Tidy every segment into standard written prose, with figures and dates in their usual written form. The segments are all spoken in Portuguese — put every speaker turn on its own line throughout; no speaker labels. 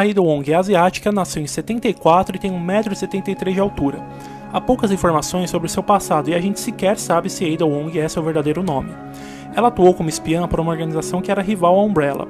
Ada Wong é asiática, nasceu em 74 e tem 1,73 m de altura. Há poucas informações sobre seu passado e a gente sequer sabe se Ada Wong é seu verdadeiro nome. Ela atuou como espiã para uma organização que era rival à Umbrella.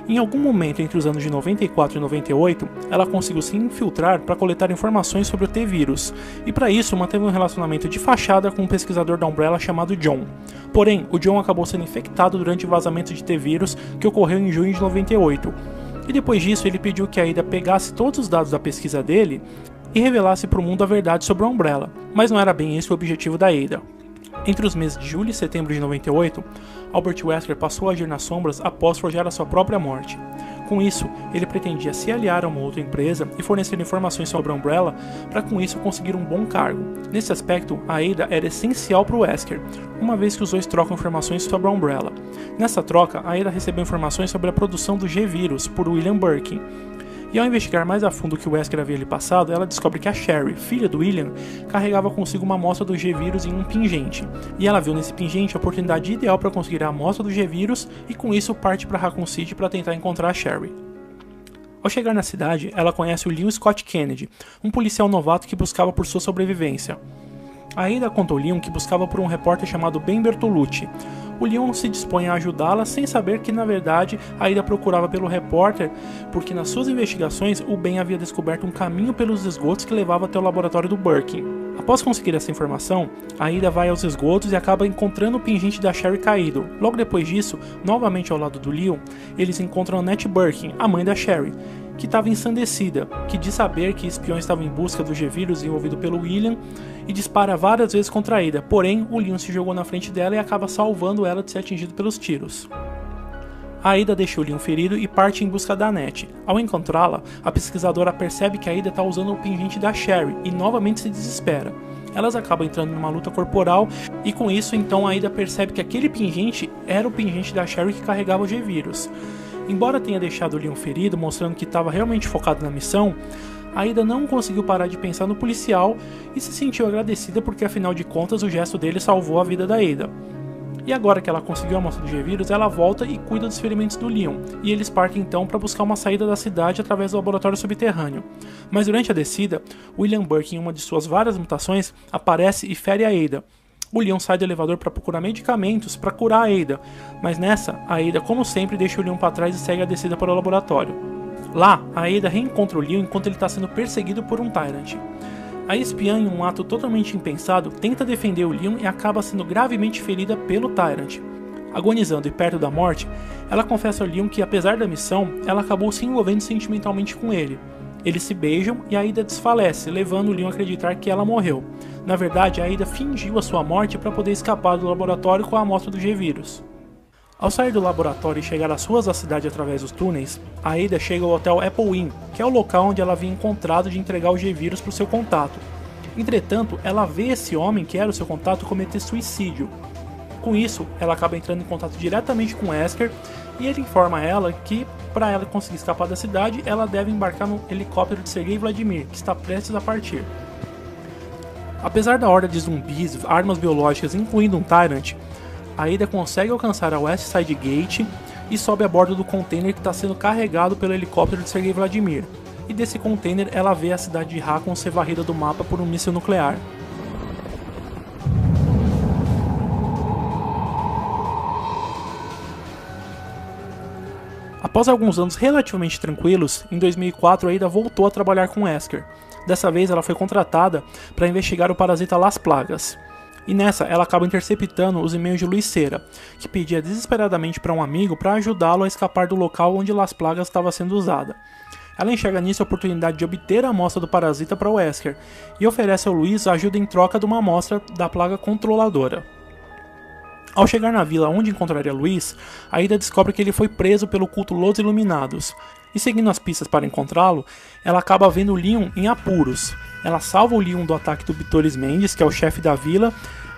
Em algum momento entre os anos de 94 e 98, ela conseguiu se infiltrar para coletar informações sobre o T-Vírus, e para isso manteve um relacionamento de fachada com um pesquisador da Umbrella chamado John. Porém, o John acabou sendo infectado durante o vazamento de T-Vírus que ocorreu em junho de 98. E depois disso ele pediu que a Ada pegasse todos os dados da pesquisa dele e revelasse para o mundo a verdade sobre a Umbrella, mas não era bem esse o objetivo da Ada. Entre os meses de julho e setembro de 98, Albert Wesker passou a agir nas sombras após forjar a sua própria morte. Com isso, ele pretendia se aliar a uma outra empresa e fornecer informações sobre a Umbrella para com isso conseguir um bom cargo. Nesse aspecto, a Ada era essencial para o Wesker, uma vez que os dois trocam informações sobre a Umbrella. Nessa troca, a Ada recebeu informações sobre a produção do G-Vírus por William Birkin. E ao investigar mais a fundo o que o Wesker havia lhe passado, ela descobre que a Sherry, filha do William, carregava consigo uma amostra do G-Vírus em um pingente. E ela viu nesse pingente a oportunidade ideal para conseguir a amostra do G-Vírus e com isso parte para Raccoon City para tentar encontrar a Sherry. Ao chegar na cidade, ela conhece o Leon Scott Kennedy, um policial novato que buscava por sua sobrevivência. A Ada contou ao Leon que buscava por um repórter chamado Ben Bertolucci. O Leon se dispõe a ajudá-la sem saber que, na verdade, a Ada procurava pelo repórter porque nas suas investigações o Ben havia descoberto um caminho pelos esgotos que levava até o laboratório do Birkin. Após conseguir essa informação, a Ada vai aos esgotos e acaba encontrando o pingente da Sherry caído. Logo depois disso, novamente ao lado do Leon, eles encontram Annette Birkin, a mãe da Sherry, que estava ensandecida, que diz saber que espiões estavam em busca do G-Vírus envolvido pelo William e dispara várias vezes contra a Ada, porém o Leon se jogou na frente dela e acaba salvando ela de ser atingido pelos tiros. A Ada deixa o Leon ferido e parte em busca da Annette. Ao encontrá-la, a pesquisadora percebe que a Ada está usando o pingente da Sherry e novamente se desespera. Elas acabam entrando numa luta corporal e com isso então a Ada percebe que aquele pingente era o pingente da Sherry que carregava o G-Vírus. Embora tenha deixado o Leon ferido, mostrando que estava realmente focado na missão, a Ada não conseguiu parar de pensar no policial e se sentiu agradecida porque afinal de contas o gesto dele salvou a vida da Ada. E agora que ela conseguiu a amostra do G-Vírus, ela volta e cuida dos ferimentos do Leon, e eles partem então para buscar uma saída da cidade através do laboratório subterrâneo. Mas durante a descida, William Birkin, em uma de suas várias mutações, aparece e fere a Ada. O Leon sai do elevador para procurar medicamentos para curar a Ada, mas nessa, a Ada, como sempre, deixa o Leon para trás e segue a descida para o laboratório. Lá, a Ada reencontra o Leon enquanto ele está sendo perseguido por um Tyrant. A espiã, em um ato totalmente impensado, tenta defender o Leon e acaba sendo gravemente ferida pelo Tyrant. Agonizando e perto da morte, ela confessa ao Leon que, apesar da missão, ela acabou se envolvendo sentimentalmente com ele. Eles se beijam e a Ada desfalece, levando o Leon a acreditar que ela morreu. Na verdade, a Ada fingiu a sua morte para poder escapar do laboratório com a amostra do G-Vírus. Ao sair do laboratório e chegar às ruas da cidade através dos túneis, a Ada chega ao hotel Apple Inn, que é o local onde ela havia encontrado de entregar o G-Vírus para o seu contato. Entretanto, ela vê esse homem que era o seu contato cometer suicídio. Com isso, ela acaba entrando em contato diretamente com Wesker e ele informa ela que, para ela conseguir escapar da cidade, ela deve embarcar no helicóptero de Sergei Vladimir, que está prestes a partir. Apesar da horda de zumbis, armas biológicas, incluindo um Tyrant, a Ada consegue alcançar a West Side Gate e sobe a bordo do container que está sendo carregado pelo helicóptero de Sergei Vladimir. E desse container ela vê a cidade de Raccoon ser varrida do mapa por um míssil nuclear. Após alguns anos relativamente tranquilos, em 2004 a Ada voltou a trabalhar com Wesker. Dessa vez ela foi contratada para investigar o parasita Las Plagas. E nessa ela acaba interceptando os e-mails de Luiz Cera, que pedia desesperadamente para um amigo para ajudá-lo a escapar do local onde Las Plagas estava sendo usada. Ela enxerga nisso a oportunidade de obter a amostra do parasita para Wesker e oferece ao Luiz ajuda em troca de uma amostra da plaga controladora. Ao chegar na vila onde encontraria Luiz, a Ada descobre que ele foi preso pelo culto Los Iluminados, e seguindo as pistas para encontrá-lo, ela acaba vendo o Leon em apuros. Ela salva o Leon do ataque do Bitores Mendes, que é o chefe da vila,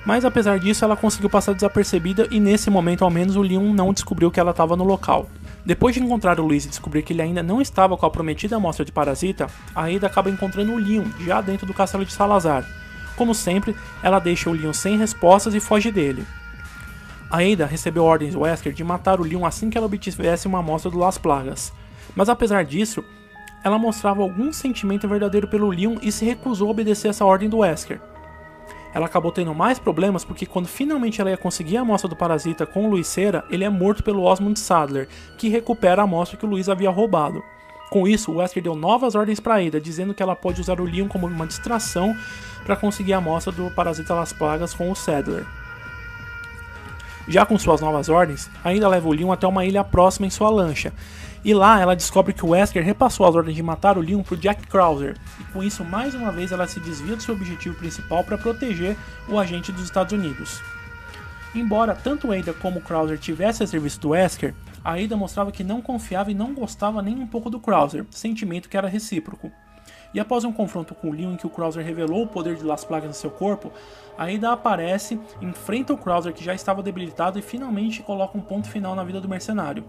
mas apesar disso ela conseguiu passar desapercebida e nesse momento ao menos o Leon não descobriu que ela estava no local. Depois de encontrar o Luiz e descobrir que ele ainda não estava com a prometida amostra de parasita, a Ada acaba encontrando o Leon já dentro do castelo de Salazar. Como sempre, ela deixa o Leon sem respostas e foge dele. A Ada recebeu ordens do Wesker de matar o Leon assim que ela obtivesse uma amostra do Las Plagas. Mas apesar disso, ela mostrava algum sentimento verdadeiro pelo Leon e se recusou a obedecer essa ordem do Wesker. Ela acabou tendo mais problemas porque quando finalmente ela ia conseguir a amostra do parasita com o Louis Cera, ele é morto pelo Osmond Sadler, que recupera a amostra que o Louis havia roubado. Com isso, o Wesker deu novas ordens para Ada, dizendo que ela pode usar o Leon como uma distração para conseguir a amostra do parasita Las Plagas com o Sadler. Já com suas novas ordens, Ada leva o Leon até uma ilha próxima em sua lancha, e lá ela descobre que o Wesker repassou as ordens de matar o Leon para o Jack Krauser, e com isso mais uma vez ela se desvia do seu objetivo principal para proteger o agente dos Estados Unidos. Embora tanto Ada como o Krauser tivessem a serviço do Wesker, a Ada mostrava que não confiava e não gostava nem um pouco do Krauser, sentimento que era recíproco. E após um confronto com o Leon em que o Krauser revelou o poder de Las Plagas no seu corpo, a Ada aparece, enfrenta o Krauser que já estava debilitado e finalmente coloca um ponto final na vida do mercenário.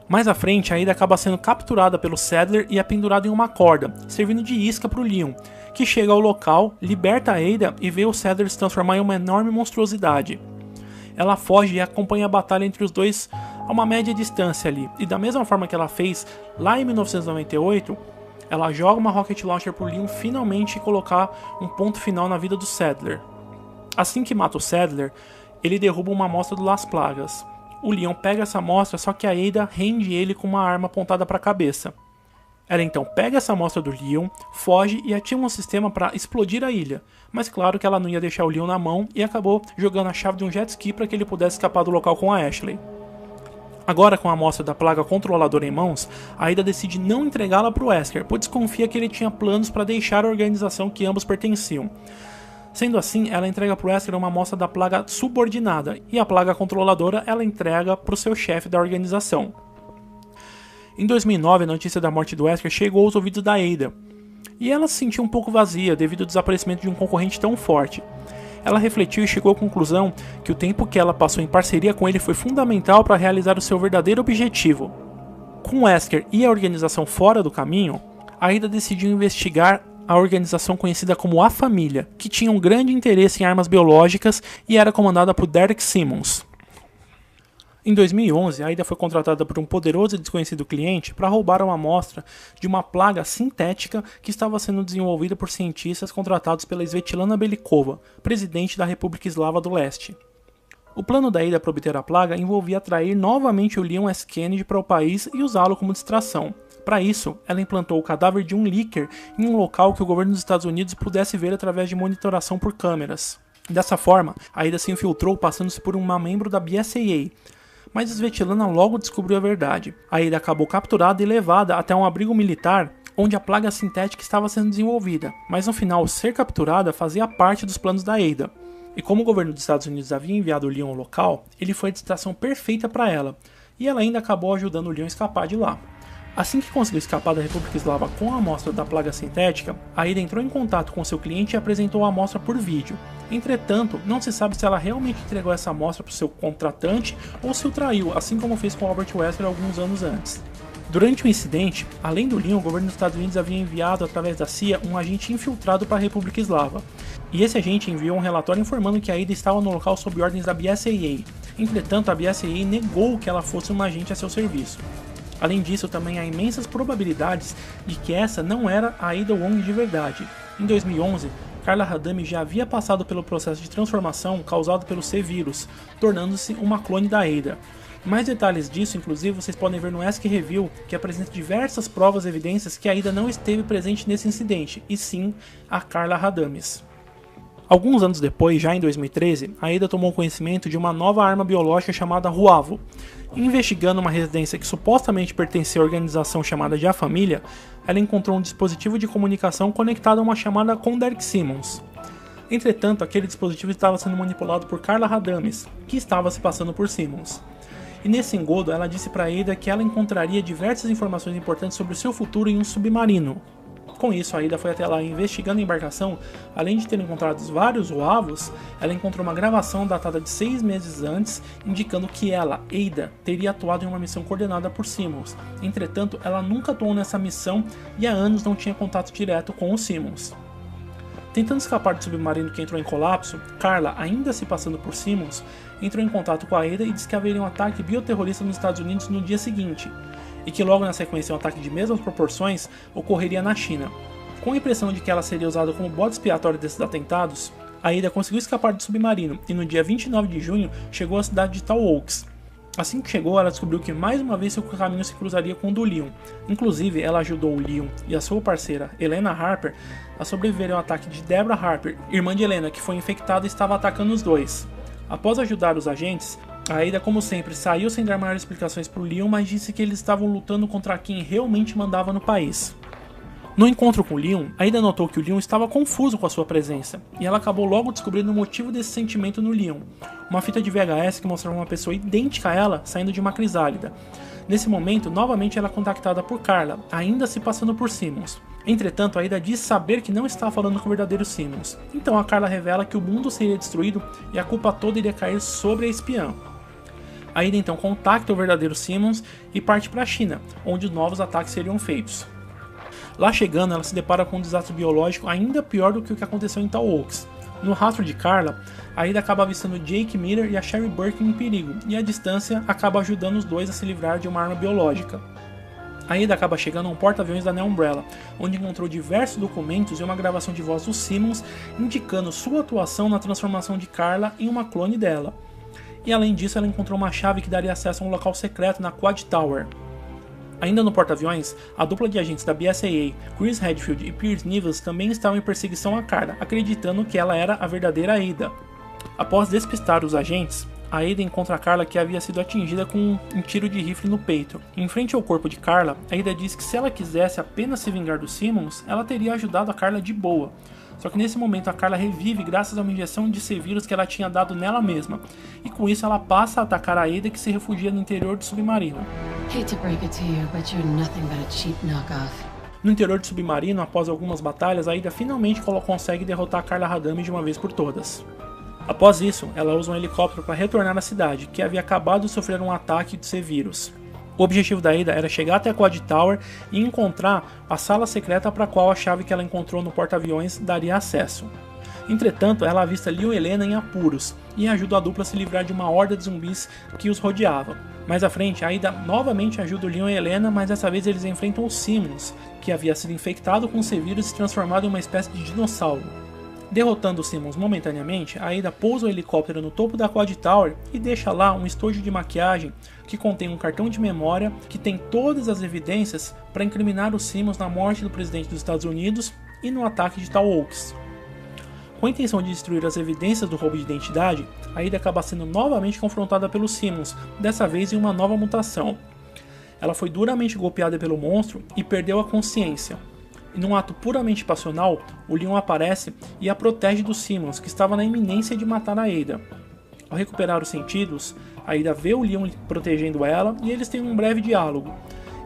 Mais à frente, a Ada acaba sendo capturada pelo Sadler e é pendurada em uma corda, servindo de isca para o Leon, que chega ao local, liberta a Ada e vê o Sadler se transformar em uma enorme monstruosidade. Ela foge e acompanha a batalha entre os dois a uma média distância ali, e da mesma forma que ela fez lá em 1998, ela joga uma Rocket Launcher pro Leon finalmente colocar um ponto final na vida do Sadler. Assim que mata o Sadler, ele derruba uma amostra do Las Plagas. O Leon pega essa amostra, só que a Ada rende ele com uma arma apontada para a cabeça. Ela então pega essa amostra do Leon, foge e ativa um sistema para explodir a ilha, mas claro que ela não ia deixar o Leon na mão e acabou jogando a chave de um jet ski para que ele pudesse escapar do local com a Ashley. Agora com a amostra da plaga controladora em mãos, a Ada decide não entregá-la para o Wesker, pois desconfia que ele tinha planos para deixar a organização que ambos pertenciam. Sendo assim, ela entrega para o Wesker uma amostra da plaga subordinada, e a plaga controladora ela entrega para o seu chefe da organização. Em 2009, a notícia da morte do Wesker chegou aos ouvidos da Ada, e ela se sentiu um pouco vazia devido ao desaparecimento de um concorrente tão forte. Ela refletiu e chegou à conclusão que o tempo que ela passou em parceria com ele foi fundamental para realizar o seu verdadeiro objetivo. Com Wesker e a organização fora do caminho, a Ada decidiu investigar a organização conhecida como A Família, que tinha um grande interesse em armas biológicas e era comandada por Derek Simmons. Em 2011, a Ada foi contratada por um poderoso e desconhecido cliente para roubar uma amostra de uma plaga sintética que estava sendo desenvolvida por cientistas contratados pela Svetlana Belikova, presidente da República Eslava do Leste. O plano da Ada para obter a plaga envolvia atrair novamente o Leon S. Kennedy para o país e usá-lo como distração. Para isso, ela implantou o cadáver de um leaker em um local que o governo dos Estados Unidos pudesse ver através de monitoração por câmeras. Dessa forma, a Ada se infiltrou passando-se por uma membro da BSAA, mas Svetlana logo descobriu a verdade. A Ada acabou capturada e levada até um abrigo militar onde a plaga sintética estava sendo desenvolvida, mas no final ser capturada fazia parte dos planos da Ada. E como o governo dos Estados Unidos havia enviado o Leon ao local, ele foi a distração perfeita para ela, e ela ainda acabou ajudando o Leon a escapar de lá. Assim que conseguiu escapar da República Eslava com a amostra da plaga sintética, a Ada entrou em contato com seu cliente e apresentou a amostra por vídeo. Entretanto, não se sabe se ela realmente entregou essa amostra para o seu contratante ou se o traiu, assim como fez com Albert Wesker alguns anos antes. Durante o incidente, além do Leon, o governo dos Estados Unidos havia enviado através da CIA um agente infiltrado para a República Eslava. E esse agente enviou um relatório informando que a Ada estava no local sob ordens da BSAA. Entretanto, a BSAA negou que ela fosse uma agente a seu serviço. Além disso, também há imensas probabilidades de que essa não era a Ada Wong de verdade. Em 2011, Carla Radame já havia passado pelo processo de transformação causado pelo C-Vírus, tornando-se uma clone da Ada. Mais detalhes disso, inclusive, vocês podem ver no Ask Review, que apresenta diversas provas e evidências que a Ada não esteve presente nesse incidente, e sim a Carla Radames. Alguns anos depois, já em 2013, a Ada tomou conhecimento de uma nova arma biológica chamada Ruavo. Investigando uma residência que supostamente pertencia à organização chamada de A Família, ela encontrou um dispositivo de comunicação conectado a uma chamada com Derek Simmons. Entretanto, aquele dispositivo estava sendo manipulado por Carla Radames, que estava se passando por Simmons. E nesse engodo, ela disse para Ada que ela encontraria diversas informações importantes sobre o seu futuro em um submarino. Com isso, a Ada foi até lá investigando a embarcação. Além de ter encontrado vários Ruavos, ela encontrou uma gravação datada de 6 meses antes, indicando que ela, Ada, teria atuado em uma missão coordenada por Simmons. Entretanto, ela nunca atuou nessa missão e há anos não tinha contato direto com o Simmons. Tentando escapar do submarino que entrou em colapso, Carla, ainda se passando por Simmons, entrou em contato com a Ada e disse que haveria um ataque bioterrorista nos Estados Unidos no dia seguinte. e que logo na sequência um ataque de mesmas proporções ocorreria na China. Com a impressão de que ela seria usada como bode expiatório desses atentados, a Ada conseguiu escapar do submarino e no dia 29 de junho chegou à cidade de Tall Oaks. Assim que chegou, ela descobriu que mais uma vez seu caminho se cruzaria com o do Leon. Inclusive, ela ajudou o Leon e a sua parceira, Helena Harper, a sobreviver ao ataque de Deborah Harper, irmã de Helena, que foi infectada e estava atacando os dois. Após ajudar os agentes, a Ada, como sempre, saiu sem dar maiores explicações para o Leon, mas disse que eles estavam lutando contra quem realmente mandava no país. No encontro com o Leon, a Ada notou que o Leon estava confuso com a sua presença, e ela acabou logo descobrindo o motivo desse sentimento no Leon. Uma fita de VHS que mostrava uma pessoa idêntica a ela saindo de uma crisálida. Nesse momento, novamente ela é contactada por Carla, ainda se passando por Simmons. Entretanto, a Ada diz saber que não está falando com o verdadeiro Simmons. Então a Carla revela que o mundo seria destruído e a culpa toda iria cair sobre a espiã. A Ada então contacta o verdadeiro Simmons e parte para a China, onde novos ataques seriam feitos. Lá chegando, ela se depara com um desastre biológico ainda pior do que o que aconteceu em Tall Oaks. No rastro de Carla, a Ada acaba avistando Jake Miller e a Sherry Birkin em perigo, e a distância acaba ajudando os dois a se livrar de uma arma biológica. A Ada acaba chegando a um porta-aviões da Neo Umbrella, onde encontrou diversos documentos e uma gravação de voz do Simmons indicando sua atuação na transformação de Carla em uma clone dela. E além disso, ela encontrou uma chave que daria acesso a um local secreto na Quad Tower. Ainda no porta-aviões, a dupla de agentes da BSAA, Chris Redfield e Pierce Nichols, também estavam em perseguição a Carla, acreditando que ela era a verdadeira Ada. Após despistar os agentes, a Ada encontra a Carla, que havia sido atingida com um tiro de rifle no peito. Em frente ao corpo de Carla, a Ada diz que se ela quisesse apenas se vingar do Simmons, ela teria ajudado a Carla de boa. Só que nesse momento a Carla revive graças a uma injeção de C-vírus que ela tinha dado nela mesma, e com isso ela passa a atacar a Ada, que se refugia no interior do submarino. No interior do submarino, após algumas batalhas, a Ada finalmente consegue derrotar a Carla Radami de uma vez por todas. Após isso, ela usa um helicóptero para retornar à cidade, que havia acabado de sofrer um ataque de C-vírus. O objetivo da Ada era chegar até a Quad Tower e encontrar a sala secreta para a qual a chave que ela encontrou no porta-aviões daria acesso. Entretanto, ela avista Leon e Helena em apuros e ajuda a dupla a se livrar de uma horda de zumbis que os rodeava. Mais à frente, a Ada novamente ajuda o Leon e Helena, mas dessa vez eles enfrentam o Simmons, que havia sido infectado com o C-vírus e se transformado em uma espécie de dinossauro. Derrotando o Simmons momentaneamente, a Ada pousa o helicóptero no topo da Quad Tower e deixa lá um estojo de maquiagem que contém um cartão de memória que tem todas as evidências para incriminar o Simmons na morte do presidente dos Estados Unidos e no ataque de Tall Oaks. Com a intenção de destruir as evidências do roubo de identidade, a Ada acaba sendo novamente confrontada pelo Simmons, dessa vez em uma nova mutação. Ela foi duramente golpeada pelo monstro e perdeu a consciência. E num ato puramente passional, o Leon aparece e a protege do Simmons, que estava na iminência de matar a Ada. Ao recuperar os sentidos, a Ada vê o Leon protegendo ela e eles têm um breve diálogo.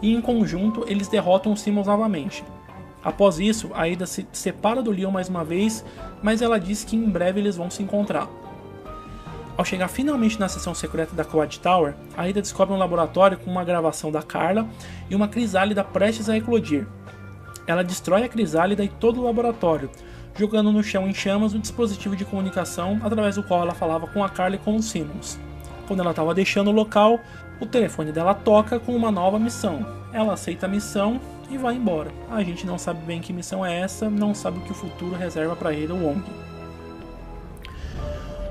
E em conjunto, eles derrotam o Simmons novamente. Após isso, a Ada se separa do Leon mais uma vez, mas ela diz que em breve eles vão se encontrar. Ao chegar finalmente na seção secreta da Quad Tower, a Ada descobre um laboratório com uma gravação da Carla e uma crisálida prestes a eclodir. Ela destrói a crisálida e todo o laboratório, jogando no chão em chamas o dispositivo de comunicação através do qual ela falava com a Carla e com os Simmons. Quando ela estava deixando o local, o telefone dela toca com uma nova missão. Ela aceita a missão e vai embora. A gente não sabe bem que missão é essa, não sabe o que o futuro reserva para Ada Wong.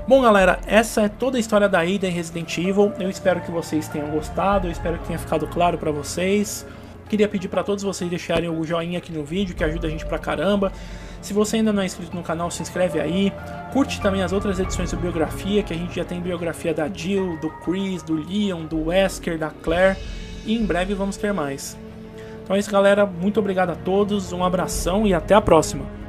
Bom galera, essa é toda a história da Ada em Resident Evil. Eu espero que vocês tenham gostado, eu espero que tenha ficado claro para vocês. Queria pedir para todos vocês deixarem o joinha aqui no vídeo, que ajuda a gente pra caramba. Se você ainda não é inscrito no canal, se inscreve aí. Curte também as outras edições do Biografia, que a gente já tem biografia da Jill, do Chris, do Leon, do Wesker, da Claire. E em breve vamos ter mais. Então é isso galera, muito obrigado a todos, um abração e até a próxima.